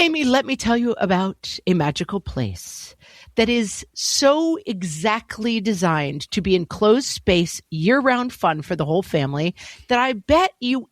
Amy, let me tell you about a magical place that is so exactly designed to be enclosed space, year-round fun for the whole family that I bet you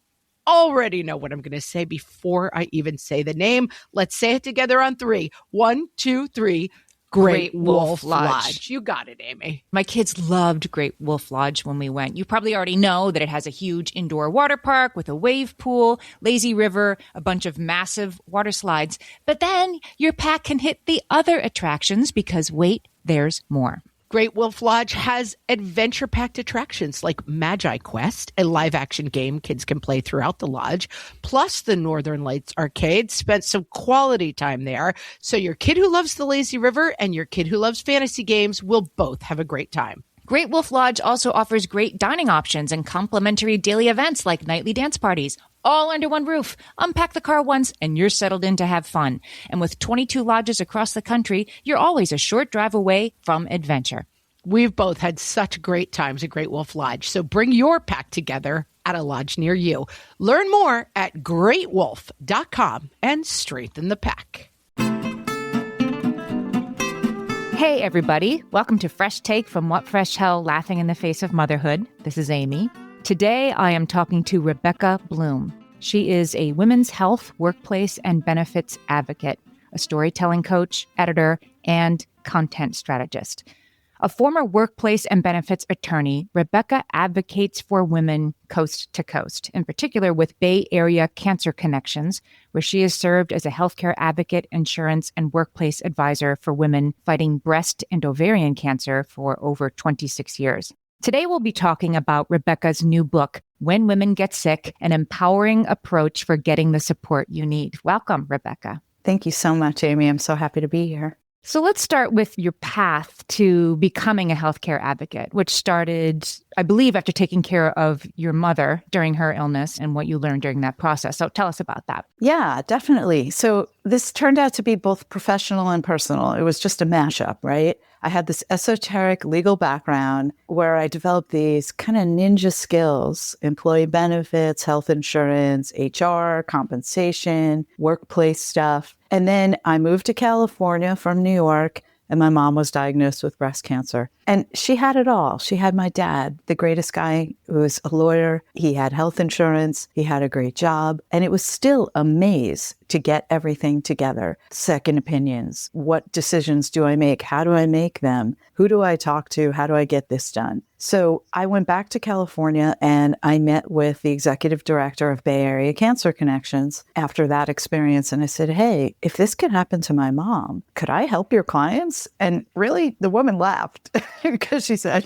already know what I'm going to say before I even say the name. Let's say it together on three. 1, 2, 3. Great Wolf Lodge. You got it, Amy. My kids loved Great Wolf Lodge when we went. You probably already know that it has a huge indoor water park with a wave pool, lazy river, a bunch of massive water slides. But then your pack can hit the other attractions because wait, there's more. Great Wolf Lodge has adventure-packed attractions like Magi Quest, a live-action game kids can play throughout the lodge, plus the Northern Lights Arcade. Spent some quality time there, so your kid who loves the lazy river and your kid who loves fantasy games will both have a great time. Great Wolf Lodge also offers great dining options and complimentary daily events like nightly dance parties, all under one roof. Unpack the car once and you're settled in to have fun. And with 22 lodges across the country, you're always a short drive away from adventure. We've both had such great times at Great Wolf Lodge, so bring your pack together at a lodge near you. Learn more at greatwolf.com and strengthen the pack. Hey, everybody. Welcome to Fresh Take from What Fresh Hell, Laughing in the Face of Motherhood. This is Amy. Today, I am talking to Rebecca Bloom. She is a women's health, workplace, and benefits advocate, a storytelling coach, editor, and content strategist. A former workplace and benefits attorney, Rebecca advocates for women coast to coast, in particular with Bay Area Cancer Connections, where she has served as a healthcare advocate, insurance, and workplace advisor for women fighting breast and ovarian cancer for over 26 years. Today, we'll be talking about Rebecca's new book, When Women Get Sick, an empowering approach for getting the support you need. Welcome, Rebecca. Thank you so much, Amy. I'm so happy to be here. So let's start with your path to becoming a healthcare advocate, which started, I believe, after taking care of your mother during her illness and what you learned during that process. So tell us about that. Yeah, definitely. So this turned out to be both professional and personal. It was just a mashup, right? I had this esoteric legal background where I developed these kind of ninja skills, employee benefits, health insurance, HR, compensation, workplace stuff. And then I moved to California from New York, and my mom was diagnosed with breast cancer. And she had it all. She had my dad, the greatest guy who was a lawyer. He had health insurance. He had a great job. And it was still a maze to get everything together. Second opinions. What decisions do I make? How do I make them? Who do I talk to? How do I get this done? So I went back to California and I met with the executive director of Bay Area Cancer Connections after that experience. And I said, hey, if this could happen to my mom, could I help your clients? And really, the woman laughed because she said,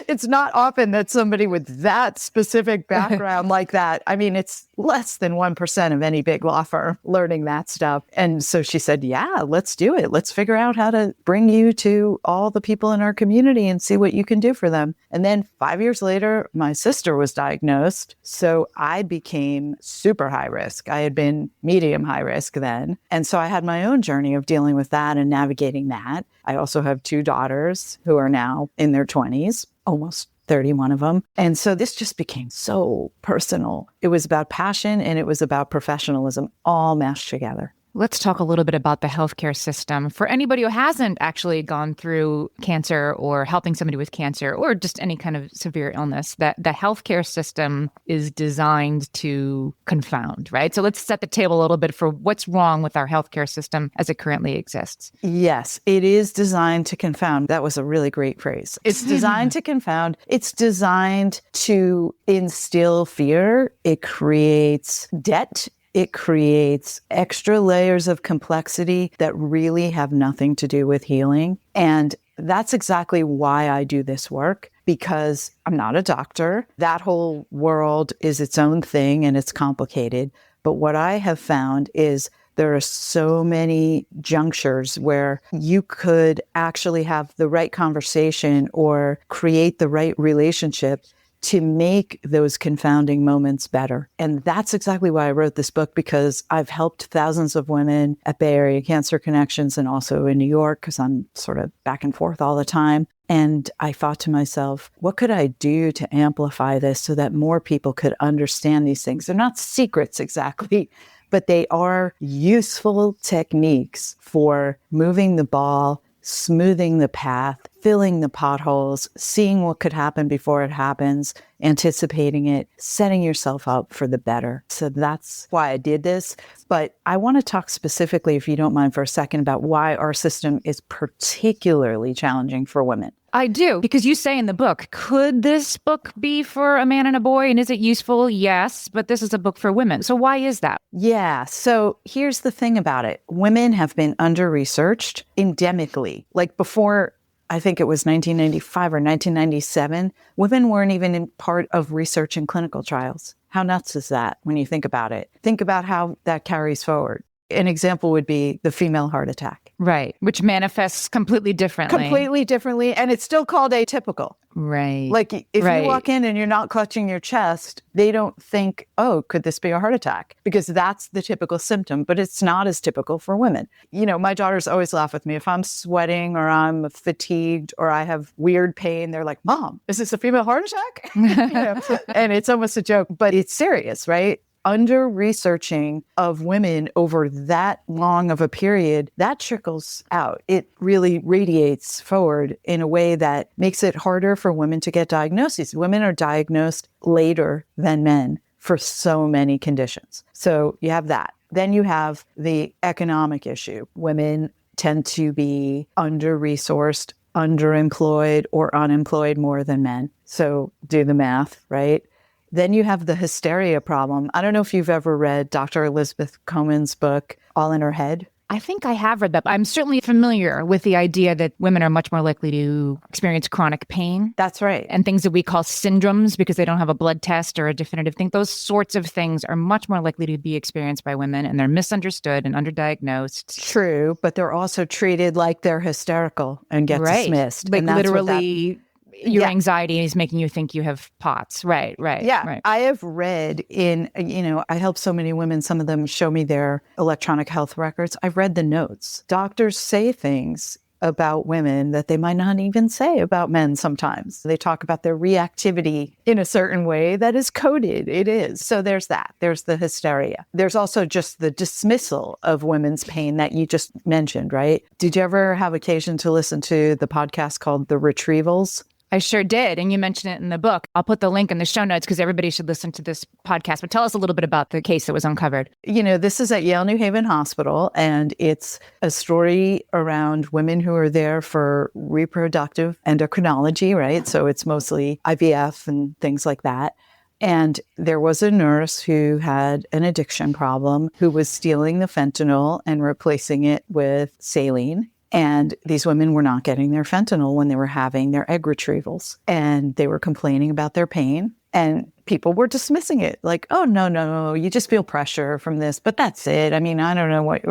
it's not often that somebody with that specific background like that, I mean, it's less than 1% of any big law firm learning that stuff. And so she said, yeah, let's do it. Let's figure out how to bring you to all the people in our community and see what you can do for them. And then 5 years later, my sister was diagnosed. So I became super high risk. I had been medium high risk then. And so I had my own journey of dealing with that and navigating that. I also have 2 daughters who are now in their 20s, almost 31 of them. And so this just became so personal. It was about passion and it was about professionalism all mashed together. Let's talk a little bit about the healthcare system. For anybody who hasn't actually gone through cancer or helping somebody with cancer or just any kind of severe illness, that the healthcare system is designed to confound, right? So let's set the table a little bit for what's wrong with our healthcare system as it currently exists. Yes, it is designed to confound. That was a really great phrase. It's designed to confound. It's designed to instill fear. It creates debt. It creates extra layers of complexity that really have nothing to do with healing. And that's exactly why I do this work, because I'm not a doctor. That whole world is its own thing and it's complicated. But what I have found is there are so many junctures where you could actually have the right conversation or create the right relationship to make those confounding moments better. And that's exactly why I wrote this book, because I've helped thousands of women at Bay Area Cancer Connections and also in New York, because I'm sort of back and forth all the time. And I thought to myself, what could I do to amplify this so that more people could understand these things? They're not secrets exactly, but they are useful techniques for moving the ball, smoothing the path, filling the potholes, seeing what could happen before it happens, anticipating it, setting yourself up for the better. So that's why I did this. But I want to talk specifically, if you don't mind, for a second about why our system is particularly challenging for women. I do, because you say in the book, could this book be for a man and a boy? And is it useful? Yes, but this is a book for women. So why is that? Yeah. So here's the thing about it. Women have been under-researched endemically. Like before, I think it was 1995 or 1997, women weren't even in part of research and clinical trials. How nuts is that when you think about it? Think about how that carries forward. An example would be the female heart attack. Right. Which manifests completely differently. Completely differently. And it's still called atypical. Right. Like if you walk in and you're not clutching your chest, they don't think, oh, could this be a heart attack? Because that's the typical symptom, but it's not as typical for women. You know, my daughters always laugh with me. If I'm sweating or I'm fatigued or I have weird pain, they're like, Mom, is this a female heart attack? You know? And it's almost a joke, but it's serious, right? Under-researching of women over that long of a period, that trickles out. It really radiates forward in a way that makes it harder for women to get diagnoses. Women are diagnosed later than men for so many conditions. So you have that. Then you have the economic issue. Women tend to be under-resourced, underemployed, or unemployed more than men. So do the math, right? Then you have the hysteria problem. I don't know if you've ever read Dr. Elizabeth Cohen's book, All in Her Head. I think I have read that. I'm certainly familiar with the idea that women are much more likely to experience chronic pain. That's right. And things that we call syndromes because they don't have a blood test or a definitive thing. Those sorts of things are much more likely to be experienced by women, and they're misunderstood and underdiagnosed. True, but they're also treated like they're hysterical and get dismissed. Like and that's literally... Your anxiety is making you think you have POTS. Right. Yeah. Right. I have read I help so many women. Some of them show me their electronic health records. I've read the notes. Doctors say things about women that they might not even say about men sometimes. They talk about their reactivity in a certain way that is coded. It is. So there's that. There's the hysteria. There's also just the dismissal of women's pain that you just mentioned, right? Did you ever have occasion to listen to the podcast called The Retrievals? I sure did. And you mentioned it in the book. I'll put the link in the show notes because everybody should listen to this podcast. But tell us a little bit about the case that was uncovered. You know, this is at Yale New Haven Hospital, and it's a story around women who are there for reproductive endocrinology, right? So it's mostly IVF and things like that. And there was a nurse who had an addiction problem who was stealing the fentanyl and replacing it with saline. And these women were not getting their fentanyl when they were having their egg retrievals. And they were complaining about their pain. And people were dismissing it like, oh, no, you just feel pressure from this, but that's it. I mean, I don't know what,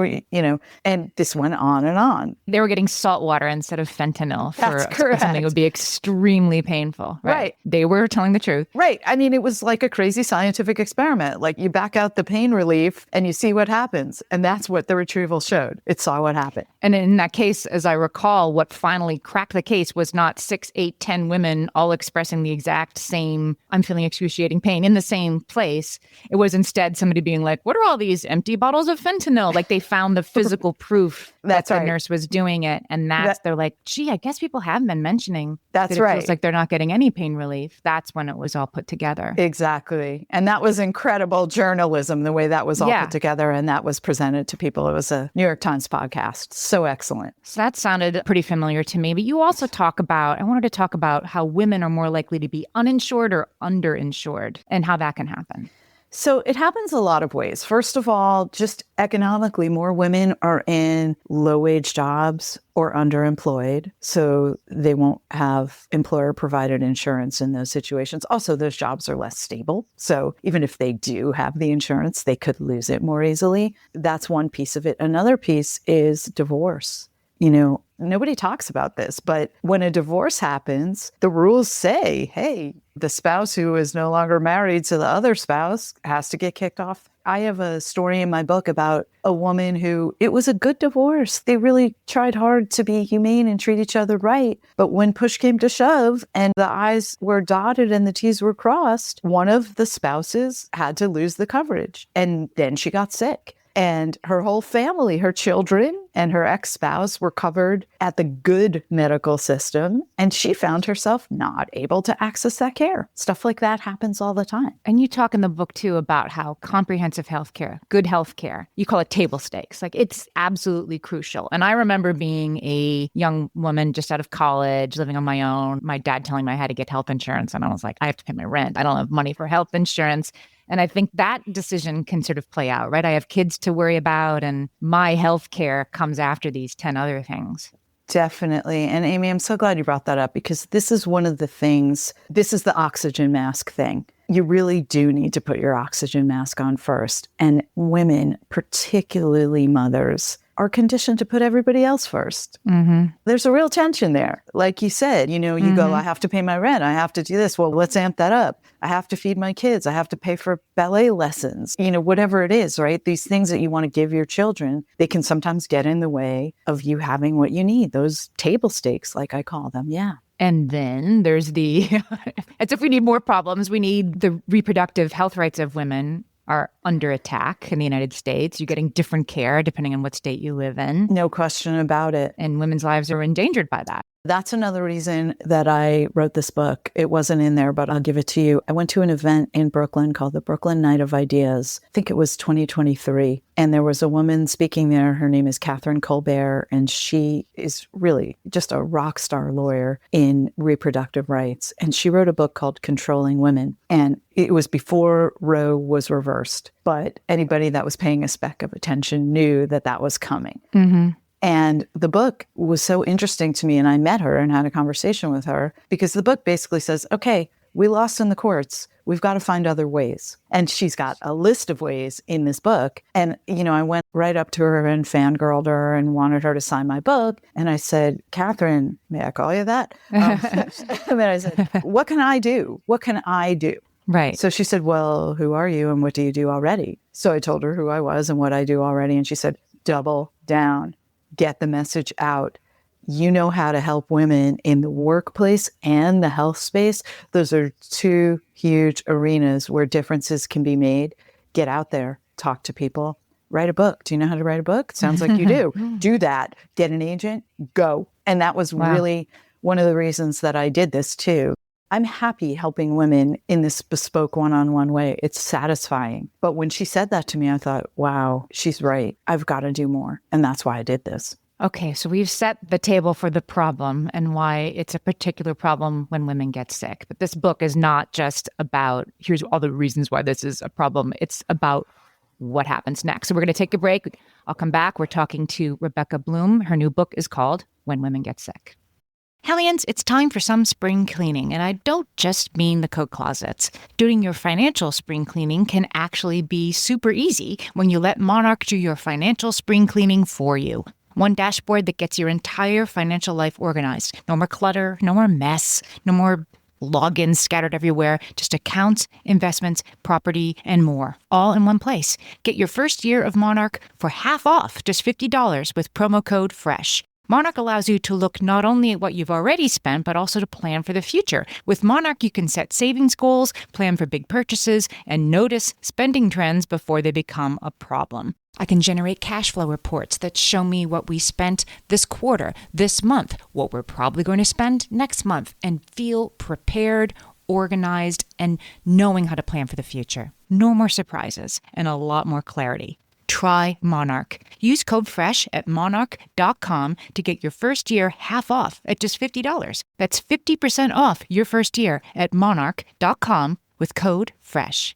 and this went on and on. They were getting salt water instead of fentanyl for correct. Something that would be extremely painful. Right. They were telling the truth. Right. I mean, it was like a crazy scientific experiment. Like you back out the pain relief and you see what happens. And that's what the retrieval showed. It saw what happened. And in that case, as I recall, what finally cracked the case was not 6, 8, 10 women all expressing the exact same, I'm feeling excruciating pain in the same place. It was instead somebody being like, what are all these empty bottles of fentanyl? Like they found the physical proof that the nurse was doing it. And they're like, gee, I guess people have been mentioning that it feels like they're not getting any pain relief. That's when it was all put together. Exactly. And that was incredible journalism, the way that was all put together and that was presented to people. It was a New York Times podcast. So excellent. So that sounded pretty familiar to me. But you also I wanted to talk about how women are more likely to be uninsured or underinsured and how that can happen. So it happens a lot of ways. First of all, just economically, more women are in low-wage jobs or underemployed, so they won't have employer-provided insurance in those situations. Also, those jobs are less stable. So even if they do have the insurance, they could lose it more easily. That's one piece of it. Another piece is divorce. Nobody talks about this, but when a divorce happens, the rules say, hey, the spouse who is no longer married to the other spouse has to get kicked off. I have a story in my book about a woman who, it was a good divorce. They really tried hard to be humane and treat each other right. But when push came to shove and the I's were dotted and the T's were crossed, one of the spouses had to lose the coverage. And then she got sick. And her whole family, her children and her ex-spouse were covered at the good medical system. And she found herself not able to access that care. Stuff like that happens all the time. And you talk in the book, too, about how comprehensive healthcare, good healthcare, you call it table stakes. Like, it's absolutely crucial. And I remember being a young woman just out of college, living on my own, my dad telling me I had to get health insurance. And I was like, I have to pay my rent. I don't have money for health insurance. And I think that decision can sort of play out, right? I have kids to worry about, and my health care comes after these 10 other things. Definitely. And Amy, I'm so glad you brought that up, because this is one of the things, this is the oxygen mask thing. You really do need to put your oxygen mask on first. And women, particularly mothers, are conditioned to put everybody else first. Mm-hmm. There's a real tension there. Like you said, you go, I have to pay my rent. I have to do this. Well, let's amp that up. I have to feed my kids. I have to pay for ballet lessons, whatever it is, right? These things that you want to give your children, they can sometimes get in the way of you having what you need. Those table stakes, like I call them. Yeah. And then there's as if we need more problems, we need the reproductive health rights of women are under attack in the United States. You're getting different care depending on what state you live in. No question about it. And women's lives are endangered by that. That's another reason that I wrote this book. It wasn't in there, but I'll give it to you. I went to an event in Brooklyn called the Brooklyn Night of Ideas. I think it was 2023. And there was a woman speaking there. Her name is Catherine Colbert, and she is really just a rock star lawyer in reproductive rights. And she wrote a book called Controlling Women. And it was before Roe was reversed. But anybody that was paying a speck of attention knew that that was coming. Mm-hmm. And the book was so interesting to me, and I met her and had a conversation with her, because the book basically says, okay, we lost in the courts. We've got to find other ways. And she's got a list of ways in this book. And, I went right up to her and fangirled her and wanted her to sign my book. And I said, Catherine, may I call you that? And then I said, what can I do? What can I do? Right. So she said, well, who are you and what do you do already? So I told her who I was and what I do already. And she said, double down. Get the message out. You know how to help women in the workplace and the health space. Those are two huge arenas where differences can be made. Get out there, talk to people, write a book. Do you know how to write a book? Sounds like you do. Do that. Get an agent, go. And that was really one of the reasons that I did this too. I'm happy helping women in this bespoke one-on-one way. It's satisfying. But when she said that to me, I thought, wow, she's right. I've got to do more. And that's why I did this. Okay, so we've set the table for the problem and why it's a particular problem when women get sick. But this book is not just about, here's all the reasons why this is a problem. It's about what happens next. So we're going to take a break. I'll come back. We're talking to Rebecca Bloom. Her new book is called When Women Get Sick. Hellions, it's time for some spring cleaning, and I don't just mean the coat closets. Doing your financial spring cleaning can actually be super easy when you let Monarch do your financial spring cleaning for you. One dashboard that gets your entire financial life organized. No more clutter, no more mess, no more logins scattered everywhere, just accounts, investments, property, and more, all in one place. Get your first year of Monarch for half off, just $50 with promo code FRESH. Monarch allows you to look not only at what you've already spent, but also to plan for the future. With Monarch, you can set savings goals, plan for big purchases, and notice spending trends before they become a problem. I can generate cash flow reports that show me what we spent this quarter, this month, what we're probably going to spend next month, and feel prepared, organized, and knowing how to plan for the future. No more surprises and a lot more clarity. Try Monarch. Use code FRESH at monarch.com to get your first year half off at just $50. That's 50% off your first year at monarch.com with code FRESH.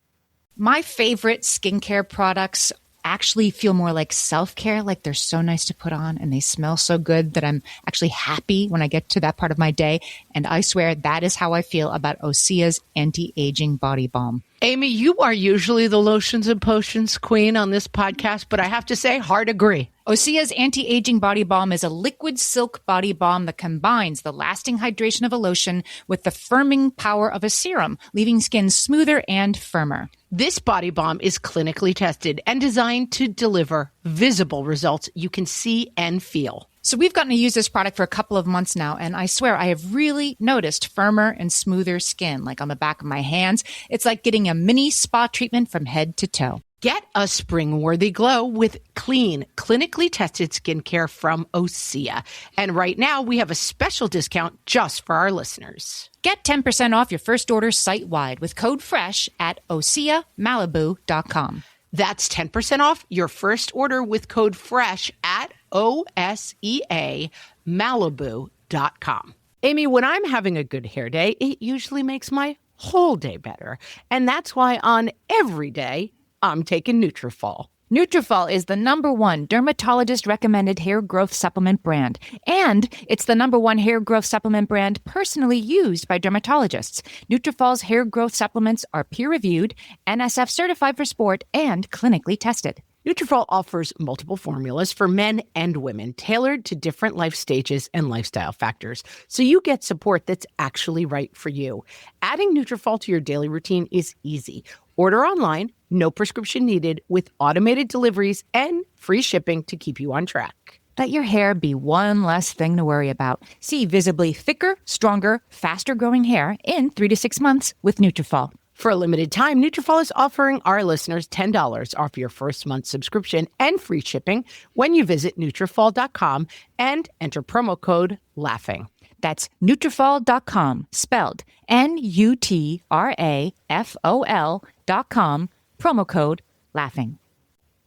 My favorite skincare products actually feel more like self-care, like they're so nice to put on and they smell so good that I'm actually happy when I get to that part of my day. And I swear that is how I feel about Osea's anti-aging body balm. Amy, you are usually the lotions and potions queen on this podcast, but I have to say, hard agree. Osea's anti-aging body balm is a liquid silk body balm that combines the lasting hydration of a lotion with the firming power of a serum, leaving skin smoother and firmer. This body balm is clinically tested and designed to deliver visible results you can see and feel. So we've gotten to use this product for a couple of months now, and I swear I have really noticed firmer and smoother skin, like on the back of my hands. It's like getting a mini spa treatment from head to toe. Get a spring-worthy glow with clean, clinically tested skincare from Osea. And right now, we have a special discount just for our listeners. Get 10% off your first order site-wide with code FRESH at OseaMalibu.com. That's 10% off your first order with code FRESH at OSEAMalibu.com. Amy, when I'm having a good hair day, it usually makes my whole day better. And that's why on every day, I'm taking Nutrafol. Nutrafol is the #1 dermatologist-recommended hair growth supplement brand. And it's the #1 hair growth supplement brand personally used by dermatologists. Nutrafol's hair growth supplements are peer-reviewed, NSF certified for sport, and clinically tested. Nutrafol offers multiple formulas for men and women tailored to different life stages and lifestyle factors, so you get support that's actually right for you. Adding Nutrafol to your daily routine is easy. Order online, no prescription needed, with automated deliveries and free shipping to keep you on track. Let your hair be one less thing to worry about. See visibly thicker, stronger, faster-growing hair in 3 to 6 months with Nutrafol. For a limited time, Nutrafol is offering our listeners $10 off your first month subscription and free shipping when you visit Nutrafol.com and enter promo code LAUGHING. That's Nutrafol.com, spelled Nutrafol.com, promo code LAUGHING.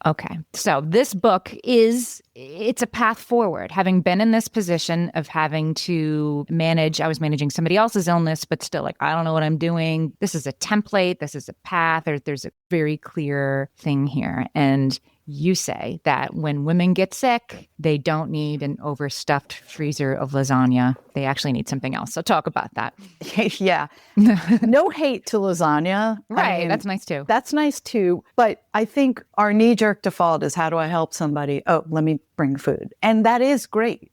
Okay, so this book it's a path forward. Having been in this position of having to I was managing somebody else's illness, but still I don't know what I'm doing. This is a template. This is a path. There's a very clear thing here. And you say that when women get sick, they don't need an overstuffed freezer of lasagna. They actually need something else. So talk about that. Yeah. No hate to lasagna. Right. I mean, that's nice too. That's nice too. But I think our knee-jerk default is, how do I help somebody? Oh, let me bring food. And that is great.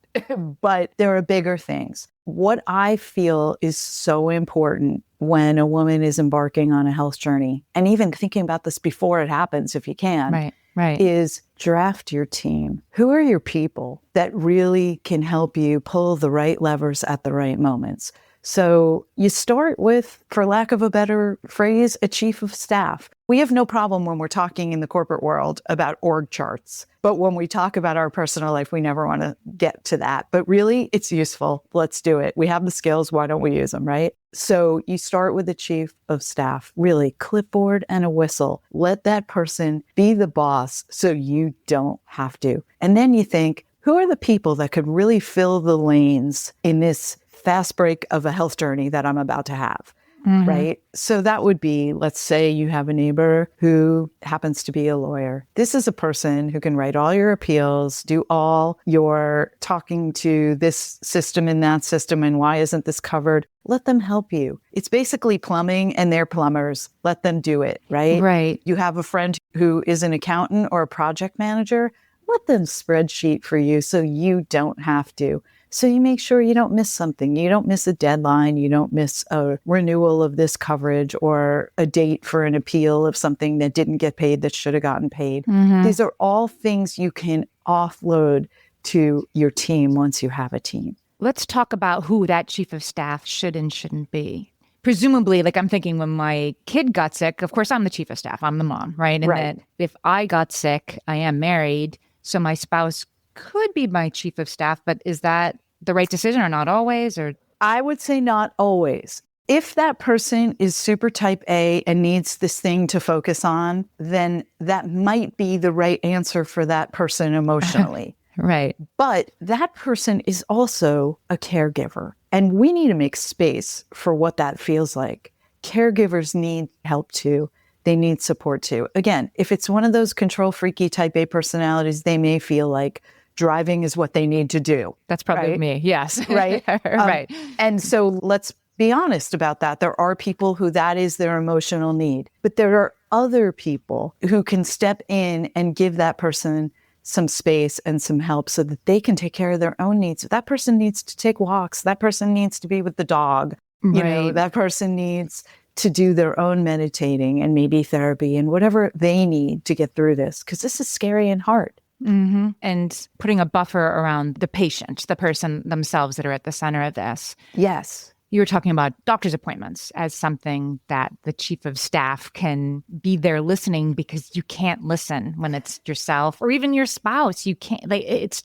But there are bigger things. What I feel is so important when a woman is embarking on a health journey, and even thinking about this before it happens, if you can, right. is draft your team. Who are your people that really can help you pull the right levers at the right moments? So you start with, for lack of a better phrase, a chief of staff. We have no problem when we're talking in the corporate world about org charts. But when we talk about our personal life, we never want to get to that. But really, it's useful. Let's do it. We have the skills. Why don't we use them, right? So you start with the chief of staff, really clipboard and a whistle. Let that person be the boss so you don't have to. And then you think, who are the people that could really fill the lanes in this fast break of a health journey that I'm about to have? Mm-hmm. Right? So that would be, let's say you have a neighbor who happens to be a lawyer. This is a person who can write all your appeals, do all your talking to this system and that system, and why isn't this covered? Let them help you. It's basically plumbing, and they're plumbers. Let them do it, right? Right. You have a friend who is an accountant or a project manager. Let them spreadsheet for you so you don't have to. So you make sure you don't miss something. You don't miss a deadline. You don't miss a renewal of this coverage or a date for an appeal of something that didn't get paid that should have gotten paid. Mm-hmm. These are all things you can offload to your team once you have a team. Let's talk about who that chief of staff should and shouldn't be. Presumably, I'm thinking when my kid got sick, of course, I'm the chief of staff. I'm the mom, right? And that if I got sick, I am married, so my spouse could be my chief of staff, but is that the right decision or not always? Or I would say not always. If that person is super type A and needs this thing to focus on, then that might be the right answer for that person emotionally. Right. But that person is also a caregiver, and we need to make space for what that feels like. Caregivers need help too. They need support too. Again, if it's one of those control freaky type A personalities, they may feel like driving is what they need to do. That's probably right? me. Yes. Right. Right. And so let's be honest about that. There are people who that is their emotional need, but there are other people who can step in and give that person some space and some help so that they can take care of their own needs. That person needs to take walks. That person needs to be with the dog. You know, that person needs to do their own meditating and maybe therapy and whatever they need to get through this, because this is scary and hard. Mm-hmm. And putting a buffer around the patient, the person themselves that are at the center of this. Yes. You were talking about doctor's appointments as something that the chief of staff can be there listening, because you can't listen when it's yourself or even your spouse. You can't, like, it's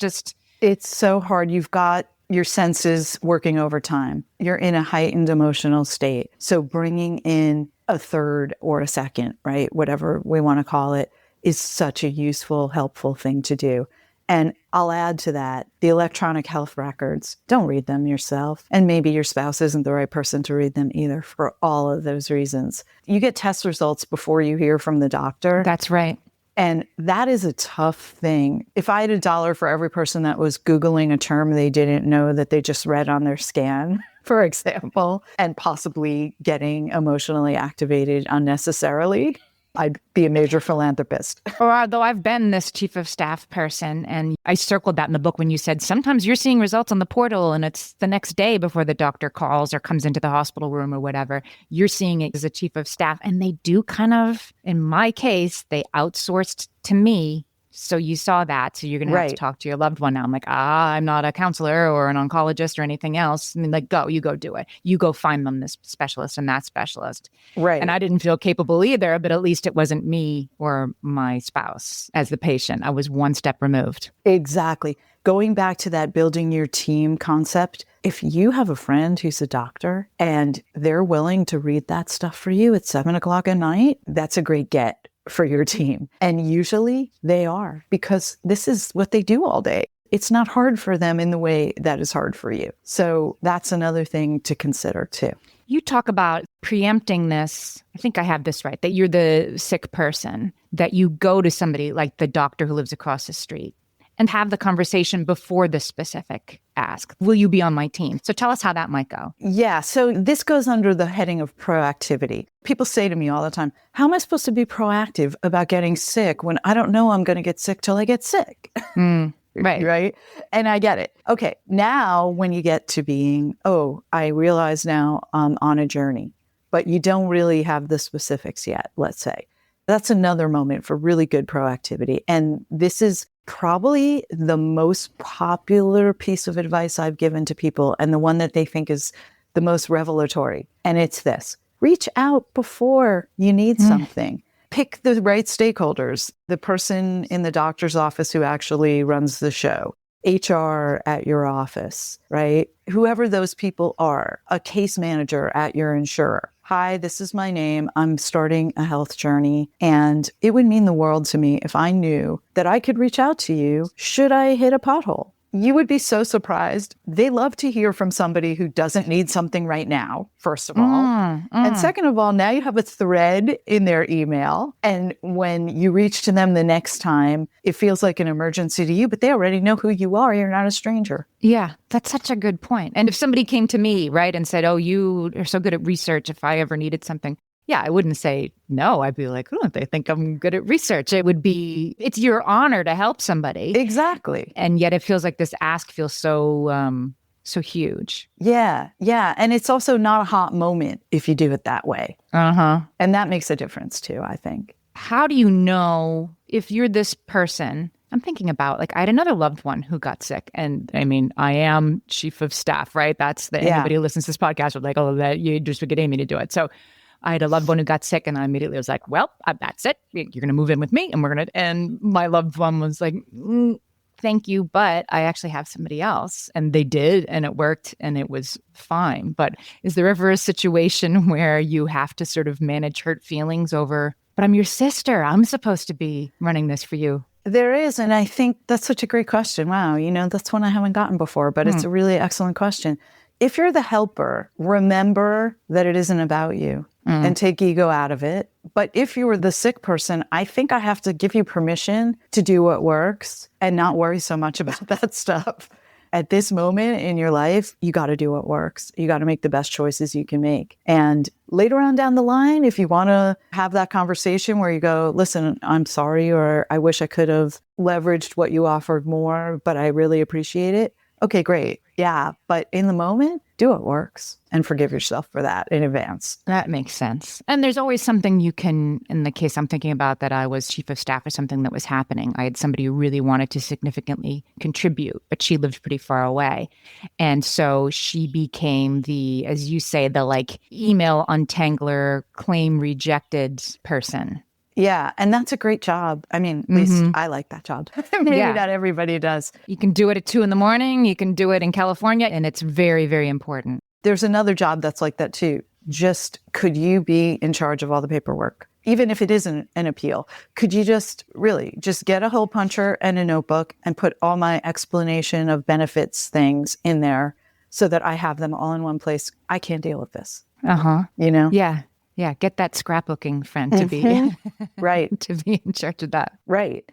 so hard. You've got your senses working overtime. You're in a heightened emotional state. So bringing in a third or a second, right, whatever we want to call it, is such a useful, helpful thing to do. And I'll add to that, the electronic health records, don't read them yourself. And maybe your spouse isn't the right person to read them either, for all of those reasons. You get test results before you hear from the doctor. That's right. And that is a tough thing. If I had $1 for every person that was Googling a term they didn't know that they just read on their scan, for example, and possibly getting emotionally activated unnecessarily, I'd be a major philanthropist. Although I've been this chief of staff person, and I circled that in the book when you said sometimes you're seeing results on the portal and it's the next day before the doctor calls or comes into the hospital room or whatever. You're seeing it as a chief of staff, and they do kind of, in my case, they outsourced to me. So you saw that. So you're going to have to talk to your loved one now. I'm like, I'm not a counselor or an oncologist or anything else. I mean, like, you go do it. You go find them this specialist and that specialist. Right. And I didn't feel capable either, but at least it wasn't me or my spouse as the patient. I was one step removed. Exactly. Going back to that building your team concept, if you have a friend who's a doctor and they're willing to read that stuff for you at 7:00 at night, that's a great get for your team. And usually they are, because this is what they do all day. It's not hard for them in the way that is hard for you. So that's another thing to consider too. You talk about preempting this. I think I have this right, that you're the sick person, that you go to somebody like the doctor who lives across the street and have the conversation before the specific ask. Will you be on my team? So tell us how that might go. Yeah. So this goes under the heading of proactivity. People say to me all the time, how am I supposed to be proactive about getting sick when I don't know I'm going to get sick till I get sick? Right. Right. And I get it. Okay. Now, when you get to being, I realize now I'm on a journey, but you don't really have the specifics yet, let's say. That's another moment for really good proactivity. And this is probably the most popular piece of advice I've given to people, and the one that they think is the most revelatory. And it's this: reach out before you need something. Pick the right stakeholders, the person in the doctor's office who actually runs the show, HR at your office, right? Whoever those people are, a case manager at your insurer. Hi, this is my name. I'm starting a health journey, and it would mean the world to me if I knew that I could reach out to you should I hit a pothole. You would be so surprised. They love to hear from somebody who doesn't need something right now, first of all. And second of all, now you have a thread in their email. And when you reach to them the next time, it feels like an emergency to you, but they already know who you are. You're not a stranger. Yeah, that's such a good point. And if somebody came to me, right, and said, you are so good at research, if I ever needed something, yeah, I wouldn't say no. I'd be like, they think I'm good at research. It would be, it's your honor to help somebody. Exactly. And yet it feels like this ask feels so huge. Yeah. And it's also not a hot moment if you do it that way. And that makes a difference too, I think. How do you know if you're this person? I'm thinking about, like, I had another loved one who got sick. And I mean, I am chief of staff, right? That's anybody who listens to this podcast would like, that you just would get Amy to do it. So I had a loved one who got sick, and I immediately was like, well, that's it. You're going to move in with me, and my loved one was like, thank you, but I actually have somebody else. And they did, and it worked, and it was fine. But is there ever a situation where you have to sort of manage hurt feelings over, but I'm your sister, I'm supposed to be running this for you? There is, and I think that's such a great question. Wow, that's one I haven't gotten before, but it's a really excellent question. if you're the helper, remember that it isn't about you and take ego out of it. But if you were the sick person, I think I have to give you permission to do what works and not worry so much about that stuff. At this moment in your life, you got to do what works. You got to make the best choices you can make. And later on down the line, if you want to have that conversation where you go, listen, I'm sorry, or I wish I could have leveraged what you offered more, but I really appreciate it. Okay, great. Yeah. But in the moment, do what works and forgive yourself for that in advance. That makes sense. And there's always something you can, in the case I'm thinking about that I was chief of staff of something that was happening. I had somebody who really wanted to significantly contribute, but she lived pretty far away. And so she became the, as you say, the like email untangler, claim rejected person. Yeah. And that's a great job. I mean, at least I like that job. Maybe not everybody does. You can do it at 2 a.m. You can do it in California, and it's very, very important. There's another job that's like that too. Just could you be in charge of all the paperwork? Even if it isn't an appeal, could you just really just get a hole puncher and a notebook and put all my explanation of benefits things in there so that I have them all in one place? I can't deal with this. You know? Yeah. Yeah, get that scrapbooking friend to be right to be in charge of that. Right.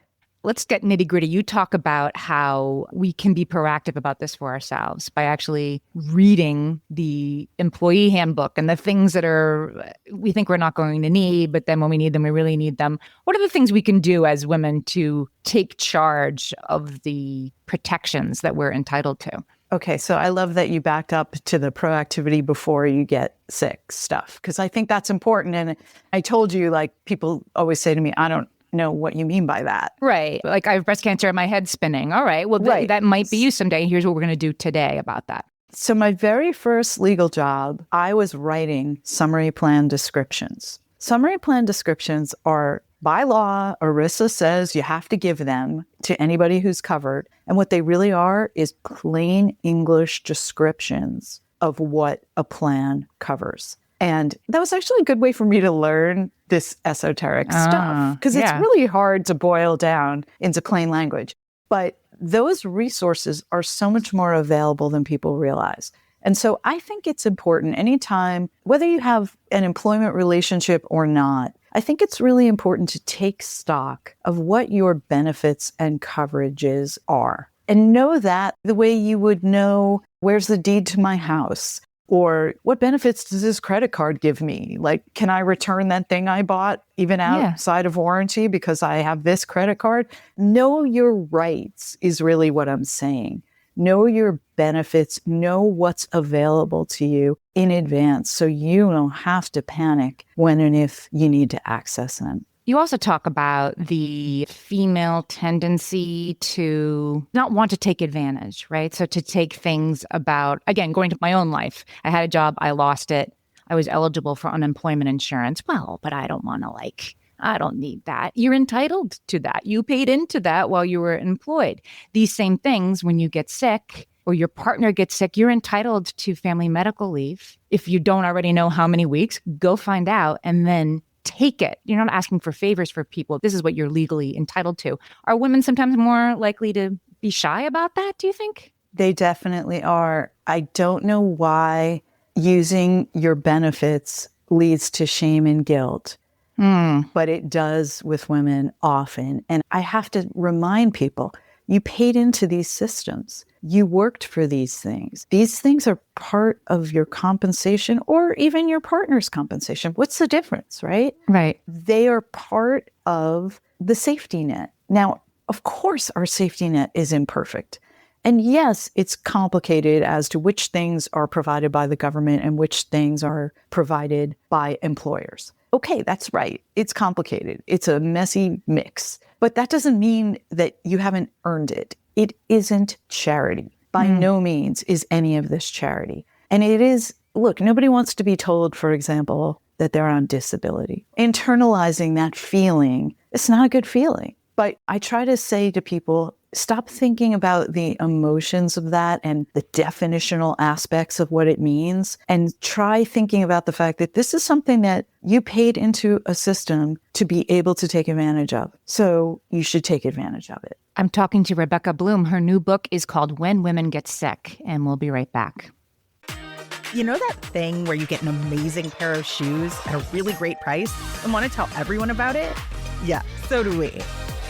Let's get nitty gritty. You talk about how we can be proactive about this for ourselves by actually reading the employee handbook and the things that we think we're not going to need, but then when we need them, we really need them. What are the things we can do as women to take charge of the protections that we're entitled to? Okay, so I love that you backed up to the proactivity before you get sick stuff, because I think that's important. And I told you, like, people always say to me, I don't know what you mean by that. Right. Like, I have breast cancer and my head's spinning. All right, well, that might be you someday. Here's what we're going to do today about that. So my very first legal job, I was writing summary plan descriptions. Summary plan descriptions are, by law, ERISA says you have to give them to anybody who's covered. And what they really are is plain English descriptions of what a plan covers. And that was actually a good way for me to learn this esoteric stuff, because it's really hard to boil down into plain language. But those resources are so much more available than people realize. And so I think it's important anytime, whether you have an employment relationship or not, I think it's really important to take stock of what your benefits and coverages are. And know that the way you would know, where's the deed to my house? Or what benefits does this credit card give me? Like, can I return that thing I bought even outside of warranty because I have this credit card? Know your rights is really what I'm saying. Know your benefits, know what's available to you in advance so you don't have to panic when and if you need to access them. You also talk about the female tendency to not want to take advantage, right? So to take things about, again, going to my own life. I had a job, I lost it. I was eligible for unemployment insurance. Well, but I don't want to I don't need that. You're entitled to that. You paid into that while you were employed. These same things, when you get sick or your partner gets sick, you're entitled to family medical leave. If you don't already know how many weeks, go find out and then take it. You're not asking for favors for people. This is what you're legally entitled to. Are women sometimes more likely to be shy about that, do you think? They definitely are. I don't know why using your benefits leads to shame and guilt. But it does with women often. And I have to remind people, you paid into these systems. You worked for these things. These things are part of your compensation or even your partner's compensation. What's the difference, right? Right. They are part of the safety net. Now, of course, our safety net is imperfect. And yes, it's complicated as to which things are provided by the government and which things are provided by employers. Okay, that's right. It's complicated. It's a messy mix. But that doesn't mean that you haven't earned it. It isn't charity. By no means is any of this charity. And it is, look, nobody wants to be told, for example, that they're on disability. Internalizing that feeling, it's not a good feeling. But I try to say to people, stop thinking about the emotions of that and the definitional aspects of what it means, and try thinking about the fact that this is something that you paid into a system to be able to take advantage of. So you should take advantage of it. I'm talking to Rebecca Bloom. Her new book is called When Women Get Sick, and we'll be right back. You know that thing where you get an amazing pair of shoes at a really great price and want to tell everyone about it? Yeah, so do we.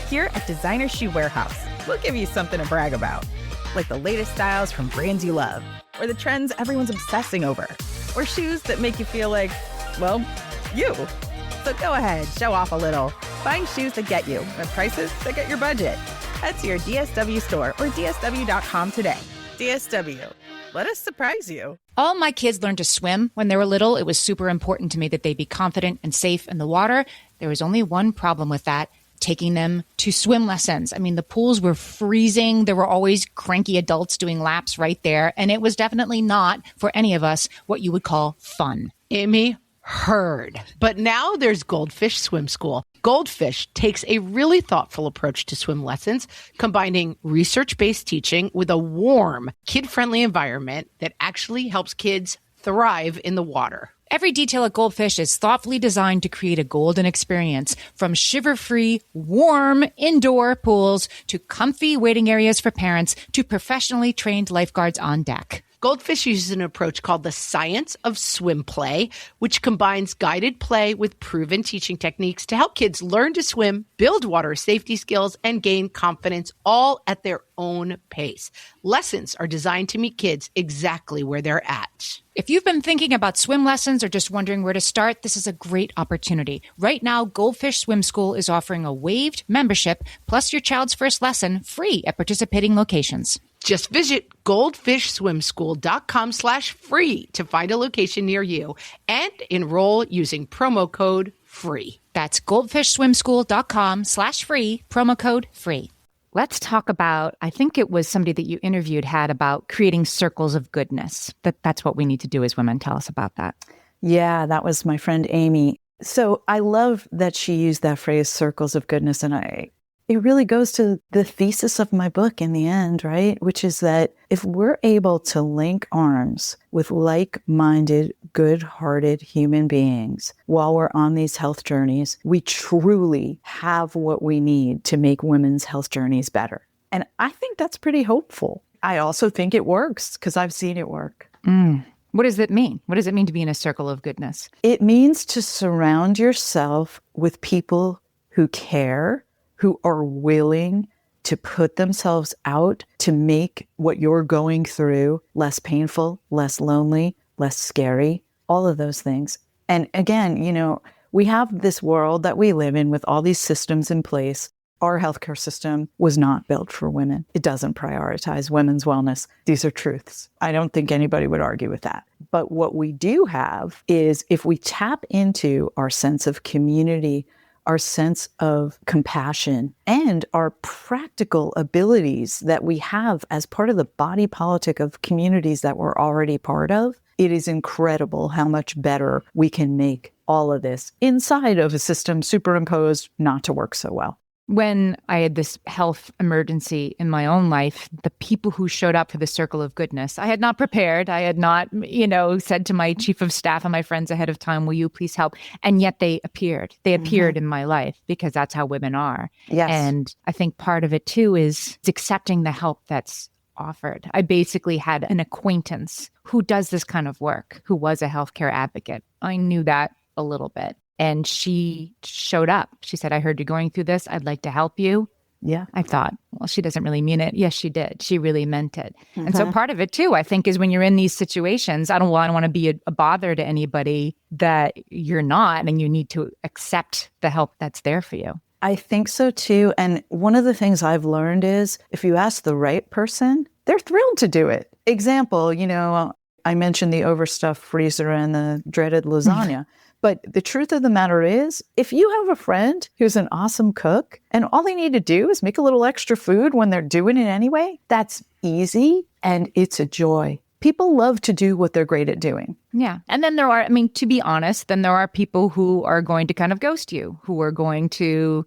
Here at Designer Shoe Warehouse, we'll give you something to brag about, like the latest styles from brands you love, or the trends everyone's obsessing over, or shoes that make you feel like, well, you. So go ahead, show off a little. Find shoes that get you at prices that get your budget. Head to your DSW store or DSW.com today. DSW, let us surprise you. All my kids learned to swim when they were little. It was super important to me that they be confident and safe in the water. There was only one problem with that: taking them to swim lessons. I mean, the pools were freezing. There were always cranky adults doing laps right there. And it was definitely not, for any of us, what you would call fun. Amy, heard. But now there's Goldfish Swim School. Goldfish takes a really thoughtful approach to swim lessons, combining research-based teaching with a warm, kid-friendly environment that actually helps kids thrive in the water. Every detail at Goldfish is thoughtfully designed to create a golden experience, from shiver-free, warm indoor pools to comfy waiting areas for parents to professionally trained lifeguards on deck. Goldfish uses an approach called the science of swim play, which combines guided play with proven teaching techniques to help kids learn to swim, build water safety skills, and gain confidence, all at their own pace. Lessons are designed to meet kids exactly where they're at. If you've been thinking about swim lessons or just wondering where to start, this is a great opportunity. Right now, Goldfish Swim School is offering a waived membership plus your child's first lesson free at participating locations. Just visit goldfishswimschool.com/free to find a location near you and enroll using promo code FREE. That's goldfishswimschool.com/free, promo code FREE. Let's talk about, I think it was somebody that you interviewed had about creating circles of goodness. That's what we need to do as women. Tell us about that. Yeah, that was my friend Amy. So I love that she used that phrase, circles of goodness. And it really goes to the thesis of my book in the end, right? Which is that if we're able to link arms with like-minded, good-hearted human beings while we're on these health journeys, we truly have what we need to make women's health journeys better. And I think that's pretty hopeful. I also think it works because I've seen it work. What does it mean? What does it mean to be in a circle of goodness? It means to surround yourself with people who care, who are willing to put themselves out to make what you're going through less painful, less lonely, less scary, all of those things. And again, we have this world that we live in with all these systems in place. Our healthcare system was not built for women. It doesn't prioritize women's wellness. These are truths. I don't think anybody would argue with that. But what we do have is, if we tap into our sense of community, our sense of compassion, and our practical abilities that we have as part of the body politic of communities that we're already part of, it is incredible how much better we can make all of this inside of a system superimposed not to work so well. When I had this health emergency in my own life, the people who showed up for the circle of goodness, I had not prepared. I had not, said to my chief of staff and my friends ahead of time, will you please help? And yet they appeared. They appeared in my life because that's how women are. Yes. And I think part of it too is accepting the help that's offered. I basically had an acquaintance who does this kind of work, who was a healthcare advocate. I knew that a little bit. And she showed up. She said, I heard you're going through this. I'd like to help you. Yeah. I thought, well, she doesn't really mean it. Yes, she did. She really meant it. And so part of it too, I think, is when you're in these situations, I don't want to be a bother to anybody that you're not, and you need to accept the help that's there for you. I think so too. And one of the things I've learned is, if you ask the right person, they're thrilled to do it. Example, I mentioned the overstuffed freezer and the dreaded lasagna. But the truth of the matter is, if you have a friend who's an awesome cook and all they need to do is make a little extra food when they're doing it anyway, that's easy and it's a joy. People love to do what they're great at doing. Yeah. And then to be honest, then there are people who are going to kind of ghost you, who are going to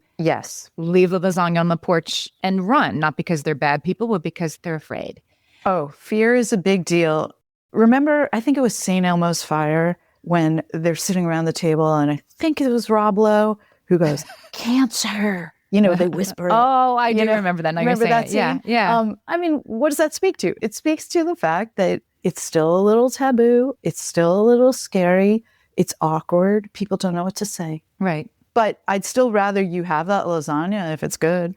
leave the lasagna on the porch and run, not because they're bad people, but because they're afraid. Oh, fear is a big deal. Remember, I think it was St. Elmo's Fire, when they're sitting around the table, and I think it was Rob Lowe who goes, cancer. They whisper. Oh, I do remember that. Now remember you're saying that scene? Yeah. I mean, what does that speak to? It speaks to the fact that it's still a little taboo. It's still a little scary. It's awkward. People don't know what to say. Right. But I'd still rather you have that lasagna if it's good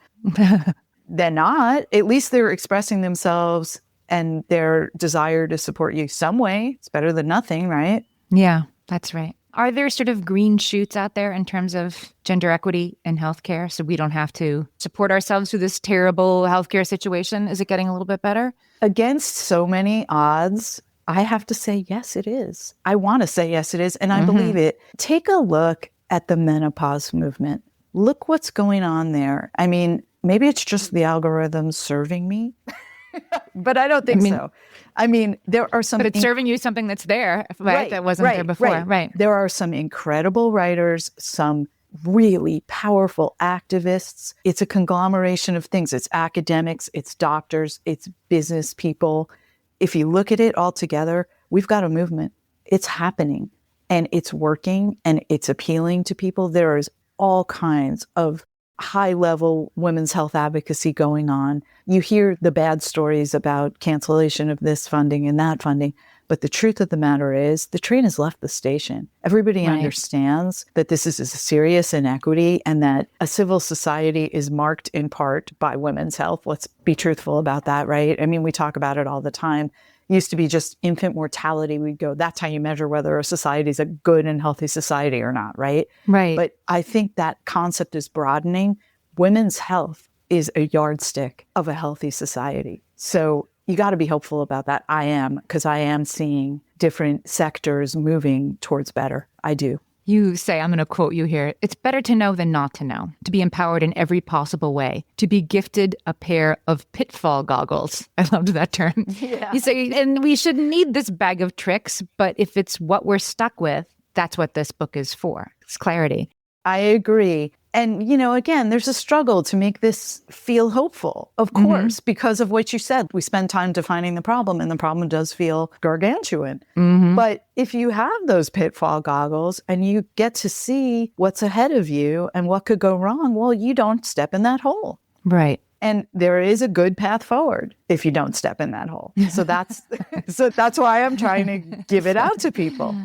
than not. At least they're expressing themselves and their desire to support you some way. It's better than nothing, right? Yeah, that's right. Are there sort of green shoots out there in terms of gender equity in healthcare so we don't have to support ourselves through this terrible healthcare situation? Is it getting a little bit better? Against so many odds, I have to say, yes, it is. I want to say, yes, it is. And I believe it. Take a look at the menopause movement. Look what's going on there. I mean, maybe it's just the algorithm serving me, but I don't think so. I mean, there are some... But it's serving you something that's there, right? That wasn't there before, right? There are some incredible writers, some really powerful activists. It's a conglomeration of things. It's academics, it's doctors, it's business people. If you look at it all together, we've got a movement. It's happening and it's working and it's appealing to people. There is all kinds of high-level women's health advocacy going on. You hear the bad stories about cancellation of this funding and that funding, but the truth of the matter is the train has left the station. Everybody understands that this is a serious inequity and that a civil society is marked in part by women's health. Let's be truthful about that, right? I mean, we talk about it all the time. It used to be just infant mortality. We'd go, that's how you measure whether a society is a good and healthy society or not, right? Right. But I think that concept is broadening. Women's health is a yardstick of a healthy society. So you got to be hopeful about that. I am, because I am seeing different sectors moving towards better. I do. You say, I'm going to quote you here, it's better to know than not to know, to be empowered in every possible way, to be gifted a pair of pitfall goggles. I loved that term. Yeah. You say, and we shouldn't need this bag of tricks, but if it's what we're stuck with, that's what this book is for. It's clarity. I agree. And, again, there's a struggle to make this feel hopeful, of course, because of what you said. We spend time defining the problem, and the problem does feel gargantuan. But if you have those pitfall goggles and you get to see what's ahead of you and what could go wrong, well, you don't step in that hole. Right. And there is a good path forward if you don't step in that hole. So that's why I'm trying to give it out to people.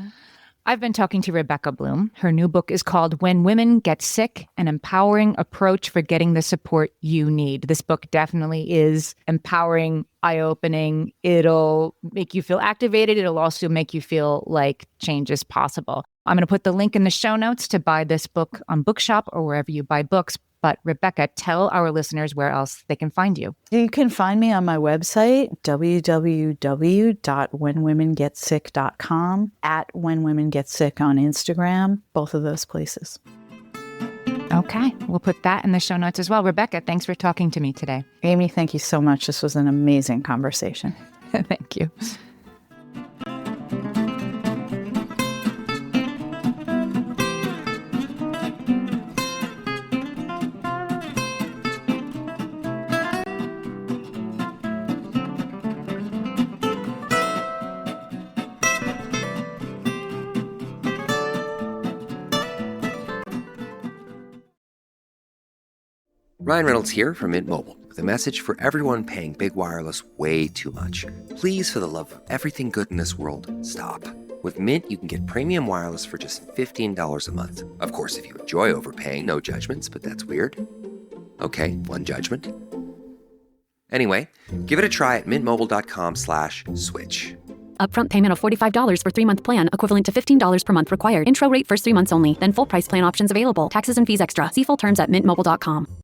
I've been talking to Rebecca Bloom. Her new book is called When Women Get Sick, An Empowering Approach for Getting the Support You Need. This book definitely is empowering, eye-opening. It'll make you feel activated. It'll also make you feel like change is possible. I'm going to put the link in the show notes to buy this book on Bookshop or wherever you buy books. But Rebecca, tell our listeners where else they can find you. You can find me on my website, www.whenwomengetsick.com, at whenwomengetsick on Instagram, both of those places. Okay, we'll put that in the show notes as well. Rebecca, thanks for talking to me today. Amy, thank you so much. This was an amazing conversation. Thank you. Ryan Reynolds here from Mint Mobile with a message for everyone paying big wireless way too much. Please, for the love of everything good in this world, stop. With Mint, you can get premium wireless for just $15 a month. Of course, if you enjoy overpaying, no judgments, but that's weird. Okay, one judgment. Anyway, give it a try at mintmobile.com/switch. Upfront payment of $45 for 3-month plan, equivalent to $15 per month required. Intro rate first 3 months only, then full price plan options available. Taxes and fees extra. See full terms at mintmobile.com.